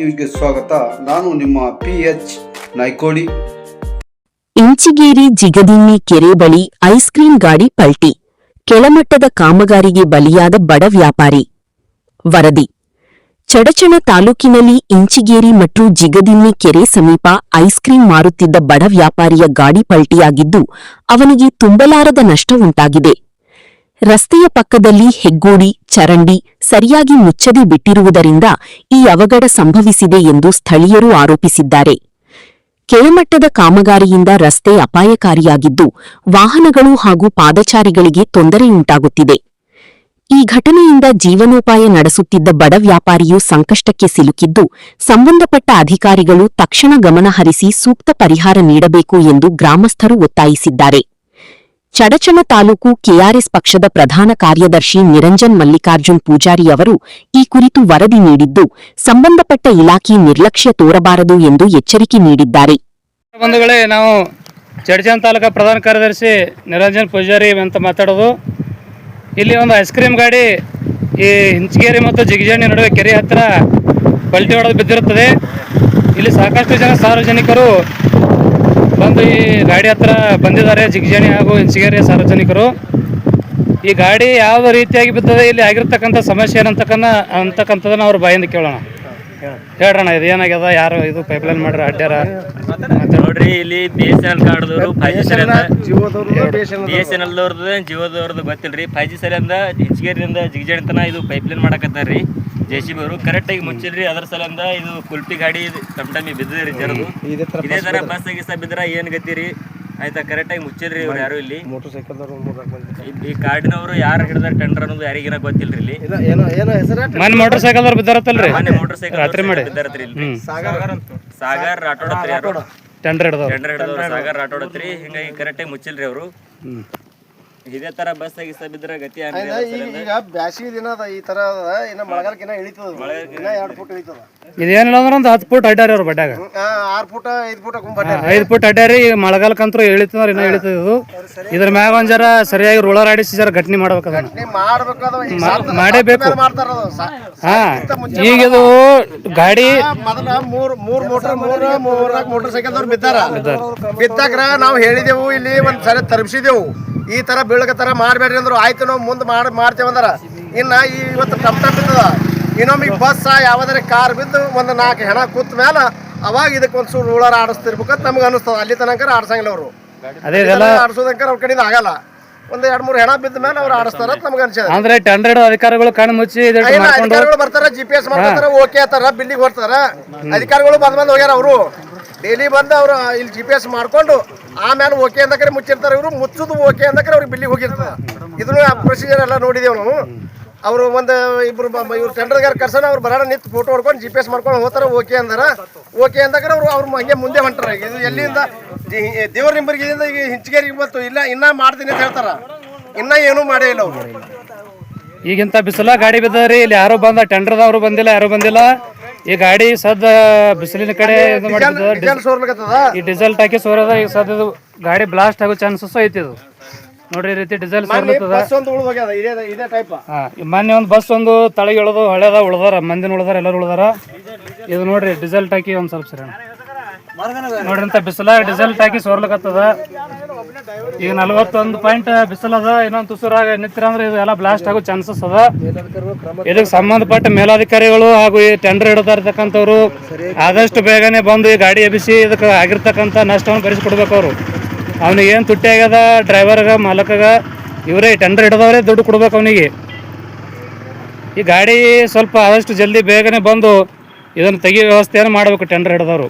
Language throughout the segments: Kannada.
ನ್ಯೂಸ್ಗೆ ಸ್ವಾಗತ. ನಾನು ನಿಮ್ಮ PH ನಾಯ್ಕೋಡಿ. ಇಂಚಿಗೇರಿ ಜಿಗದಿನ್ನಿ ಕೆರೆ ಬಳಿ ಐಸ್ ಕ್ರೀಂ ಗಾಡಿ ಪಲ್ಟಿ, ಕೆಳಮಟ್ಟದ ಕಾಮಗಾರಿಗೆ ಬಲಿಯಾದ ಬಡ ವ್ಯಾಪಾರಿ. ವರದಿ: ಚಡಚಣ ತಾಲೂಕಿನಲ್ಲಿ ಇಂಚಿಗೇರಿ ಮತ್ತು ಜಿಗದಿನ್ನಿ ಕೆರೆ ಸಮೀಪ ಐಸ್ ಕ್ರೀಂ ಮಾರುತ್ತಿದ್ದ ಬಡ ವ್ಯಾಪಾರಿಯ ಗಾಡಿ ಪಲ್ಟಿಯಾಗಿದ್ದು, ಅವನಿಗೆ ತುಂಬಲಾರದ ನಷ್ಟ ಉಂಟಾಗಿದೆ. ರಸ್ತೆಯ ಪಕ್ಕದಲ್ಲಿ ಹೆಗ್ಗೋಡಿ, ಚರಂಡಿ ಸರಿಯಾಗಿ ಮುಚ್ಚದೆ ಬಿಟ್ಟಿರುವುದರಿಂದ ಈ ಅವಘಡ ಸಂಭವಿಸಿದೆ ಎಂದು ಸ್ಥಳೀಯರು ಆರೋಪಿಸಿದ್ದಾರೆ. ಕೆಳಮಟ್ಟದ ಕಾಮಗಾರಿಯಿಂದ ರಸ್ತೆ ಅಪಾಯಕಾರಿಯಾಗಿದ್ದು, ವಾಹನಗಳು ಹಾಗೂ ಪಾದಚಾರಿಗಳಿಗೆ ತೊಂದರೆಯುಂಟಾಗುತ್ತಿದೆ. ಈ ಘಟನೆಯಿಂದ ಜೀವನೋಪಾಯ ನಡೆಸುತ್ತಿದ್ದ ಬಡ ವ್ಯಾಪಾರಿಯು ಸಂಕಷ್ಟಕ್ಕೆ ಸಿಲುಕಿದ್ದು, ಸಂಬಂಧಪಟ್ಟ ಅಧಿಕಾರಿಗಳು ತಕ್ಷಣ ಗಮನ ಹರಿಸಿ ಸೂಕ್ತ ಪರಿಹಾರ ನೀಡಬೇಕು ಎಂದು ಗ್ರಾಮಸ್ಥರು ಒತ್ತಾಯಿಸಿದ್ದಾರೆ. ಚಡಚಣ ತಾಲೂಕು ಕೆಆರ್ಎಸ್ ಪಕ್ಷದ ಪ್ರಧಾನ ಕಾರ್ಯದರ್ಶಿ ನಿರಂಜನ್ ಮಲ್ಲಿಕಾರ್ಜುನ್ ಪೂಜಾರಿ ಅವರು ಈ ಕುರಿತು ವರದಿ ನೀಡಿದ್ದು, ಸಂಬಂಧಪಟ್ಟ ಇಲಾಖೆ ನಿರ್ಲಕ್ಷ್ಯ ತೋರಬಾರದು ಎಂದು ಎಚ್ಚರಿಕೆ ನೀಡಿದ್ದಾರೆ. ಬಂಧುಗಳೇ, ನಾವು ಚಡಚಣ ತಾಲೂಕು ಪ್ರಧಾನ ಕಾರ್ಯದರ್ಶಿ ನಿರಂಜನ್ ಪೂಜಾರಿ ಅಂತ ಮಾತಾಡೋದು. ಇಲ್ಲಿ ಒಂದು ಐಸ್ ಕ್ರೀಮ್ ಗಾಡಿ ಈ ಇಂಚಿಗೇರಿ ಮತ್ತು ಜಿಗಜಣ್ಣಿ ನಡುವೆ ಕೆರೆ ಹತ್ತಿರ ಪಲ್ಟಿ ಹೊಡೆದು ಬಿದ್ದಿರುತ್ತದೆ. ಇಲ್ಲಿ ಸಾಕಷ್ಟು ಜನ ಸಾರ್ವಜನಿಕರು ಬಂದು ಈ ಗಾಡಿ ಹತ್ರ ಬಂದಿದ್ದಾರೆ. ಜಿಗಜಣ್ಣಿ ಹಾಗೂ ಇಂಚಿಗೇರಿಯ ಸಾರ್ವಜನಿಕರು ಈ ಗಾಡಿ ಯಾವ ರೀತಿಯಾಗಿ ಬಿದ್ದದೆ, ಇಲ್ಲಿ ಆಗಿರ್ತಕ್ಕಂಥ ಸಮಸ್ಯೆ ಅಂತಕ್ಕಂಥದ್ದನ್ನ ಅವ್ರ ಬಾಯಿಂದ ಕೇಳೋಣ. ಹೇಳ್ರಣ್ಣ, ಇದು ಏನಾಗ್ಯದ, ಯಾರು ಇದು ಪೈಪ್ಲೈನ್ ಮಾಡ್ರ ಅಡ್ಡ್ಯಾರ? ನೋಡ್ರಿ, ಇಲ್ಲಿ BSNL ಕಾರ್ಡ್ದವರು 5G ಸರಿ ಅಂತ BSNL ಅವ್ರದ್ದು ಜಿಯೋದವ್ರದ್ದು ಗೊತ್ತಿಲ್ರಿ. 5G ಸರಿ ಅಂದ ಇಂಚಿಗೇರಿಯಿಂದ ಜಿಗಜಣ್ಣಿ ತನ ಇದು ಪೈಪ್ಲೈನ್ ಮಾಡಕತ್ತಾರ್ರಿ. JCB ಅವರು ಕರೆಕ್ಟಾಗಿ ಮುಚ್ಚಿಲ್ರಿ. ಅದರ ಸಲಿಂದ ಇದು ಕುಲ್ಪಿ ಗಾಡಿ ಟಮ್ ಬಿದ್ದದ್ರಿ. ಜರದು ಇದೇ ತರ ಬಸ್ ಗಿಸ ಬಿದ್ರ ಏನ್ ಗತಿರಿ ಆಯ್ತಾ? ಕರೆಕ್ಟಾಗಿ ಮುಚ್ಚಿಲ್ರಿ ಇವ್ರು ಯಾರು. ಇಲ್ಲಿ ಈ ಕಾರ್ಡಿನವರು ಯಾರು ಹಿಡಿದಾರ ಟೆಂಡರ್ ಅನ್ನೋದು ಯಾರಿಗೇನ ಗೊತ್ತಿಲ್ರಿ. ಇಲ್ಲಿ ಮನೆ ಮೋಟರ್ ಸೈಕಲ್ ಅವ್ರು ಬಿದ್ದಾರತ್ತಲ್ರಿ, ಮನೆ ಮೋಟರ್ ಸೈಕಲ್ ಬಿದ್ದಾರತ್ರಿ. ಇಲ್ಲಿ ಸಾಗರ್ ರಾಠೋಡತ್ರಿ, ಯಾರು ಟೆಂಡರ್ ಹಿಡಿದವ್ರು ಸಾಗರ್ ರಾಠೋಡತ್ರಿ. ಹಿಂಗಾಗಿ ಕರೆಕ್ಟಾಗಿ ಮುಚ್ಚಿಲ್ರಿ ಅವರು. ಇದೇ ತರ ಬಸ್ ಗಿಸ ಬಿದ್ರ ಗತಿ ಈಗ ಬ್ಯಾಸಿಗೆ ದಿನ ಈ ತರ ಇನ್ನ ಮಳೆಗಾಲಕ್ಕೆ ಇಳಿತದ, 2 ಫುಟ್ ಇಳಿತದ. ಇದೇನಿಲ್ಲ ಅಂದ್ರೆ ಒಂದು 10 ಫುಟ್ ಅಡ್ಡಾರಿ ಅವ್ರ ಬಡ್ಯಾಗ 6 ಫುಟ್ 5 ಫುಟ್ 5 ಫುಟ್ ಅಡ್ಡಾರಿ. ಮಳೆಗಾಲಕ್ಕಂತೂ ಇಳಿತಂದ್ರೆ ಇನ್ನ ಇಳಿತದ ಇದು. ಇದ್ರ ಮ್ಯಾಗ ಒಂದ್ ಜರ ಸರಿಯಾಗಿ ರೋಲರ್ ಆಡಿಸಿ ಜರ ಘಟನೆ ಮಾಡ್ಬೇಕದ, ಮಾಡೇಬೇಕು. ಹಾ, ಈಗ ಇದು ಗಾಡಿ ಮೊದಲ ಮೋಟರ್ ಸೈಕಲ್ ಬಿದ್ದಾಗ ನಾವು ಹೇಳಿದೆವು, ಇಲ್ಲಿ ಒಂದ್ ಸರಿ ತರಬಿಸಿದೆವು. ಈ ತರ ಬೀಳಕತ್ತಾರ ಮಾಡಬೇಡ್ರಿ ಅಂದ್ರು. ಆಯ್ತು, ನಾವು ಮುಂದೆ ಮಾಡ್ತೇವೆ ಅಂದಾರ. ಇನ್ನ ಇವತ್ತು ಟಮ್ ಬಿದ್ದದ. ಇನ್ನೊಮ್ಮೆ ಬಸ್ ಯಾವ್ದಾರ ಕಾರ್ ಬಿದ್ದು ಒಂದು 4 ಹೆಣ ಕೂತ್ ಮೇಲೆ ಅವಾಗ ಇದಕ್ಕೆ ಒಂದ್ ಸೂರು ರೋಲರ್ ಆಡಿಸ್ತಿರ್ಬೇಕಂತ ನಮ್ಗೆ ಅನಿಸ್ತದ. ಅಲ್ಲಿ ತನಕ ಆಡ್ಸಂಗಿಲ್ಲ ಅವರು, ಆಡ್ಸೋದಂಕ ಅವ್ರ ಕಡೆಯಿಂದ ಆಗಲ್ಲ. ಒಂದ್ 2-3 ಹೆಣ ಬಿದ್ದ ಮೇಲೆ ಅವ್ರು ಆಡಿಸ್ತಾರ ಅಂತ ನಮ್ಗೆ ಅನ್ಸದ. ಅಂದ್ರೆ ಟೆಂಡರ್ ಅಧಿಕಾರಿಗಳು ಕಣ್ಣು ಮುಚ್ಚಿ ಅಧಿಕಾರಿಗಳು ಬರ್ತಾರ, GPS ಮಾಡ್ತಾರ, ಓಕೆ ಆತಾರ, ಬಿಲ್ಲಿಗೆ ಬರ್ತಾರ. ಅಧಿಕಾರಿಗಳು ಬಂದ್ ಹೋಗ್ಯಾರ. ಅವರು ಡೈಲಿ ಬಂದು ಅವ್ರು ಇಲ್ಲಿ GPS ಮಾಡ್ಕೊಂಡು ಆಮೇಲೆ ಓಕೆ ಅಂದಕ್ರೆ ಮುಚ್ಚಿರ್ತಾರೆ. ಇವರು ಮುಚ್ಚುದು ಓಕೆ ಅಂದಕ್ರೆ ಅವ್ರಿಗೆ ಬಿಲ್ಲಿಗೆ ಹೋಗಿರ್ತದ. ಇದನ್ನು ಪ್ರೊಸೀಜರ್ ಎಲ್ಲ ನೋಡಿದೇವು ನಾವು. ಅವರು ಒಂದು ಇಬ್ರು ಇವ್ರು ಟೆಂಡರ್ಗಾರ ಕರ್ಸೋಣ, ಅವ್ರು ಬರೋಣ ನಿಂತು ಫೋಟೋ ಹೊಡ್ಕೊಂಡು GPS ಮಾಡ್ಕೊಂಡು ಹೋಗ್ತಾರ. ಓಕೆ ಅಂದಾರ. ಓಕೆ ಅಂದಕ್ರೆ ಅವ್ರು ಹಂಗೆ ಮುಂದೆ ಹೊಂಟಾರ. ಇದು ಎಲ್ಲಿಂದ ದೇವ್ರ ನಿಂಬರ್ಗಿಂದ ಈಗ ಇಂಚಿಗೇರಿಗೆ ಬಂತು, ಇಲ್ಲ ಇನ್ನ ಮಾಡ್ತೀನಿ ಅಂತ ಹೇಳ್ತಾರ. ಇನ್ನ ಏನೂ ಮಾಡೇ ಇಲ್ಲ ಅವ್ರು. ಈಗಿಂತ ಬಿಸಿಲ ಗಾಡಿ ಬಿದ್ದರಿ. ಇಲ್ಲಿ ಯಾರು ಬಂದ, ಟೆಂಡರ್ದವ್ರು ಬಂದಿಲ್ಲ, ಯಾರು ಬಂದಿಲ್ಲ. ಈ ಗಾಡಿ ಸದ್ ಬಿಸಿಲಿನ ಕಡೆ ಈ ಡೀಸೆಲ್ ಟಾಕಿ ಸೋರದ. ಈಗ ಸದ್ ಇದು ಗಾಡಿ ಬ್ಲಾಸ್ಟ್ ಆಗೋ ಚಾನ್ಸಸ್ ಐತಿ. ಇದು ನೋಡ್ರಿ, ಈ ರೀತಿ ಡೀಸೆಲ್ ಸೋರ್ಲತ್ತದ. ಮೊನ್ನೆ ಒಂದು ಬಸ್ ಒಂದು ತಳಗಿ ಇಳದು ಹಳೆದ ಉಳ್ದಾರ, ಮಂದಿನ ಉಳ್ದಾರ, ಎಲ್ಲರೂ ಉಳ್ದಾರ. ಇದು ನೋಡ್ರಿ ಡೀಸೆಲ್ ಟಾಕಿ ಒಂದ್ ಸ್ವಲ್ಪ ಸರಿ ನೋಡ್ರಿ, ಅಂತ ಬಿಸಿಲ ಡೀಸೆಲ್ ಟಾಕಿ ಸೋರ್ಲಕತ್ತದ. ಈಗ 41 ಪಾಯಿಂಟ್ ಬಿಸಿಲದ. ಇನ್ನೊಂದು ತುಸುರಾಗ ನಿಂತಿರಂದ್ರೆ ಇದು ಎಲ್ಲ ಬ್ಲಾಸ್ಟ್ ಆಗೋ ಚಾನ್ಸಸ್ ಅದ. ಇದಕ್ಕೆ ಸಂಬಂಧಪಟ್ಟ ಮೇಲಾಧಿಕಾರಿಗಳು ಹಾಗೂ ಈ ಟೆಂಡರ್ ಹಿಡ್ತಾ ಇರ್ತಕ್ಕಂಥವ್ರು ಆದಷ್ಟು ಬೇಗನೆ ಬಂದು ಈ ಗಾಡಿ ಎಬ್ಬಿಸಿ ಇದಕ್ಕೆ ಆಗಿರ್ತಕ್ಕಂಥ ನಷ್ಟವನ್ನು ಭರಿಸಿಕೊಡ್ಬೇಕು. ಅವರು ಅವನಿಗೆ ಏನು ತುಟ್ಟಿ ಆಗ್ಯದ, ಡ್ರೈವರ್ಗ, ಮಾಲಕಗ, ಇವರೇ ಟೆಂಡರ್ ಹಿಡಿದವರೇ ದುಡ್ಡು ಕೊಡ್ಬೇಕು ಅವನಿಗೆ. ಈ ಗಾಡಿ ಸ್ವಲ್ಪ ಆದಷ್ಟು ಜಲ್ದಿ ಬೇಗನೆ ಬಂದು ಇದನ್ನು ತೆಗಿಯೋ ವ್ಯವಸ್ಥೆಯನ್ನು ಮಾಡಬೇಕು ಟೆಂಡರ್ ಹಿಡಿದವರು.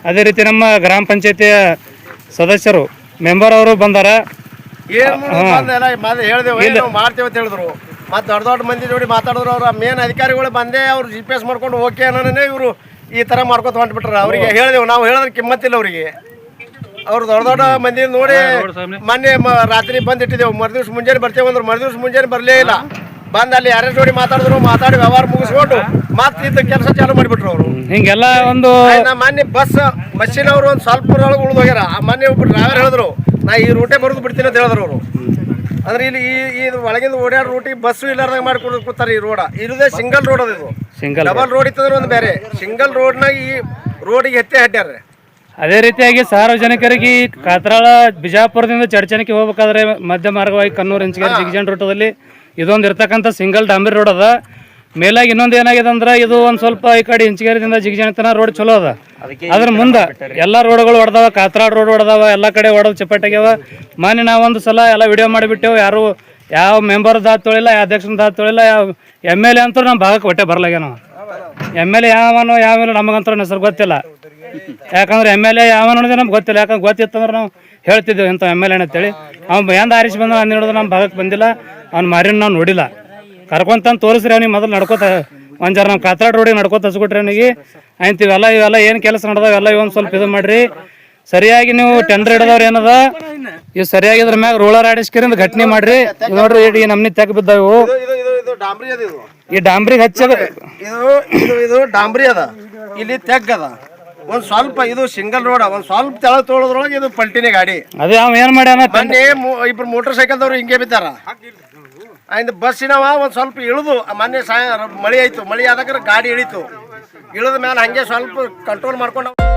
ಅದೇ ರೀತಿ ನಮ್ಮ ಗ್ರಾಮ ಪಂಚಾಯತಿಯ ಸದಸ್ಯರು, ಮೆಂಬರ್ ಅವರು ಬಂದಾರ. ಮಾಡ್ತೇವೆ ಅಂತ ಹೇಳಿದ್ರು. ಮತ್ತೆ ದೊಡ್ಡ ಮಂದಿ ನೋಡಿ ಮಾತಾಡಿದ್ರು. ಅವ್ರ ಮೇನ್ ಅಧಿಕಾರಿಗಳು ಬಂದೇ ಅವ್ರು GPS ಮಾಡ್ಕೊಂಡು ಓಕೆ ಅನ್ನೋನೇ ಇವರು ಈ ತರ ಮಾಡ್ಕೊತ ಹೊಂಟ್ಬಿಟ್ರ. ಅವ್ರಿಗೆ ಹೇಳಿದೆವು, ನಾವು ಹೇಳಿದ್ರೆ ಕಿಮ್ಮತ್ತಿಲ್ಲ ಅವರಿಗೆ. ಅವ್ರು ದೊಡ್ಡ ಮಂದಿ ನೋಡಿ ಮೊನ್ನೆ ರಾತ್ರಿ ಬಂದಿಟ್ಟಿದ್ದೆವು. ಮರುದಿವ್ಸ ಮುಂಜಾನೆ ಬರ್ತೇವೆ ಅಂದ್ರೆ ಮರುದಿವ್ಸ ಮುಂಜಾನೆ ಬರಲೇ ಇಲ್ಲ. ಬಂದು ಅಲ್ಲಿ ಯಾರ ಜೋಡಿ ಮಾತಾಡಿದ್ರು, ಮಾತಾಡಿ ವ್ಯವಹಾರ ಮುಗಿಸ್ಕೊಂಡು ಮತ್ತೆ ಇದ್ದ ಕೆಲಸ ಚಾಲು ಮಾಡಿಬಿಟ್ರು ಅವರು. ಹಿಂಗೆಲ್ಲ ಒಂದು ಮೊನ್ನೆ ಬಸ್ಸಿನ ಅವರು ಒಂದು ಸ್ವಲ್ಪ ಒಳಗೆ ಉಳಿದು ಹೋಗ್ಯಾರ. ಮೊನ್ನೆ ಒಬ್ರು ಡ್ರೈವರ್ ಹೇಳಿದ್ರು, ನಾ ಈ ರೂಟೇ ಬರೋದು ಬಿಡ್ತೀನಿ ಅಂತ ಹೇಳಿದ್ರು ಅವರು. ಅಂದ್ರೆ ಇಲ್ಲಿ ಈ ಒಳಗಿಂದ ಓಡಾಡೋ ರೂಟಿಗೆ ಬಸ್ಸು ಇಲ್ಲಾರ್ದಂಗೆ ಮಾಡಿ ಕೂತಾರೆ. ಈ ರೋಡ ಇರುದೇ ಸಿಂಗಲ್ ರೋಡ್ ಅದು. ಇದು ಸಿಂಗಲ್ ಡಬಲ್ ರೋಡ್ ಇತ್ತಂದ್ರೆ ಒಂದು ಬೇರೆ, ಸಿಂಗಲ್ ರೋಡ್ನಾಗ ಈ ರೋಡಿಗೆ ಎತ್ತೆ ಅಡ್ಡ್ಯಾರ. ಅದೇ ರೀತಿಯಾಗಿ ಸಾರ್ವಜನಿಕರಿಗೆ ಕಾತ್ರಾಳ ಬಿಜಾಪುರದಿಂದ ಚಡಚಣಕ್ಕೆ ಹೋಗ್ಬೇಕಾದ್ರೆ ಮಧ್ಯ ಮಾರ್ಗವಾಗಿ ಕನ್ನೂರು ಇಂಚಗೇರಿ ಜಿಗಜಾಣ ರೂಟದಲ್ಲಿ ಇದೊಂದು ಇರ್ತಕ್ಕಂಥ ಸಿಂಗಲ್ ಡಾಂಬರಿ ರೋಡ್ ಅದ. ಮೇಲಾಗಿ ಇನ್ನೊಂದು ಏನಾಗಿದೆ ಅಂದ್ರೆ ಇದು ಒಂದು ಸ್ವಲ್ಪ ಈ ಕಡೆ ಇಂಚಗೇರಿದಿಂದ ಜಿಗಜಾಣ ತನಕ ರೋಡ್ ಚಲೋ ಅದ. ಅದ್ರ ಮುಂದೆ ಎಲ್ಲ ರೋಡ್ಗಳು ಹೊಡೆದವ, ಕಾತ್ರಾಳ ರೋಡ್ ಹೊಡೆದವ, ಎಲ್ಲ ಕಡೆ ಹೊಡೆದು ಚಪಾಟಾಗ್ಯಾವ. ಮೊನ್ನೆ ನಾವೊಂದು ಸಲ ಎಲ್ಲ ವಿಡಿಯೋ ಮಾಡಿಬಿಟ್ಟೆವು. ಯಾರು ಯಾವ ಮೆಂಬರ್ ದಾತ್ ತೊಳಿಲ್ಲ, ಯಾವ ಅಧ್ಯಕ್ಷನ ದಾತ್ ತೊಳಿಲ್ಲ, ಯಾವ MLA ಅಂತೂ ನಮ್ಮ ಭಾಗಕ್ಕೆ ಹೊಟ್ಟೆ ಬರಲಾಗ್ಯ. ನಾವು MLA ಯಾವನೋ ಯಾವಿಲ್ಲ ನಮಗಂತೂ ಹೆಸರು ಗೊತ್ತಿಲ್ಲ. ಯಾಕಂದ್ರೆ MLA ಯಾವನ ಅನ್ನೋದೇ ನಮ್ಗೆ ಗೊತ್ತಿಲ್ಲ. ಯಾಕಂದ್ರೆ ಗೊತ್ತಿತ್ತಂದ್ರೆ ನಾವು ಹೇಳ್ತಿದ್ದೇವೆ ಇಂಥ MLA ಅಂತೇಳಿ. ಅವ್ನು ಎಂದ ಆರಿಸಿ ಬಂದ ಅಂದು ನೋಡಿದ್ರೆ ನಮ್ಮ ಭಾಗಕ್ಕೆ ಬಂದಿಲ್ಲ. ಅವ್ನ ಮಾರಿನ ನಾವು ನೋಡಿಲ್ಲ. ಕರ್ಕೊಂತಂದು ತೋರಿಸ್ರಿ ಅವ್ನಿಗೆ ಮೊದಲು ನಡ್ಕೋತ ಒಂದು ಜರ ನಾವು ಕಾತ್ರಾಡ ರೋಡಿಗೆ ನಡ್ಕೋತ ಹಚ್ಕೊಟ್ರಿ ಅವನಿಗೆ. ಆಯ್ತು ಇವೆಲ್ಲ ಏನು ಕೆಲಸ ನಡೆದಾವ ಎಲ್ಲ ಇವೊಂದು ಸ್ವಲ್ಪ ಇದು ಮಾಡ್ರಿ. ಸರಿಯಾಗಿ ನೀವು ಟೆಂಡರ್ ಹಿಡಿದವ್ರು ಏನದ ಇವು ಸರಿಯಾಗಿ ಇದ್ರ ಮ್ಯಾಗ ರೋಲರ್ ಆಡಿಸ್ಕರಿಂದ ಘಟನೆ ಮಾಡ್ರಿ. ನೋಡ್ರಿ ಈ ನಮ್ನಿ ತೆಗ್ ಬಿದ್ದಾವು. ಈ ಡಾಂಬ್ರಿಗೆ ಹಚ್ಚದ ಇದು ಡಾಂಬ್ರಿ ಅದ, ಇಲ್ಲಿ ತೆಗ್ ಅದ. ಒಂದ್ ಸ್ವಲ್ಪ ಇದು ಸಿಂಗಲ್ ರೋಡ್, ಒಂದ್ ಸ್ವಲ್ಪ ತೆಳ ತೊಳದ್ರೊಳಗೆ ಇದು ಪಲ್ಟಿನೇ ಗಾಡಿ. ಅದೇ ಅವ ಏನ್ ಮಾಡ್ಯಾನ, ಮೊನ್ನೆ ಇಬ್ರು ಮೋಟರ್ ಸೈಕಲ್ದವ್ರು ಹಿಂಗೆ ಬಿದ್ದಾರ. ಆಯ್ತು ಬಸ್ಸಿನವ ಒಂದ್ ಸ್ವಲ್ಪ ಇಳಿದು ಮೊನ್ನೆ ಮಳಿ ಆಯ್ತು, ಮಳಿ ಆದಾಗ ಗಾಡಿ ಇಳಿತು. ಇಳಿದ ಮೇಲೆ ಹಂಗೆ ಸ್ವಲ್ಪ ಕಂಟ್ರೋಲ್ ಮಾಡ್ಕೊಂಡು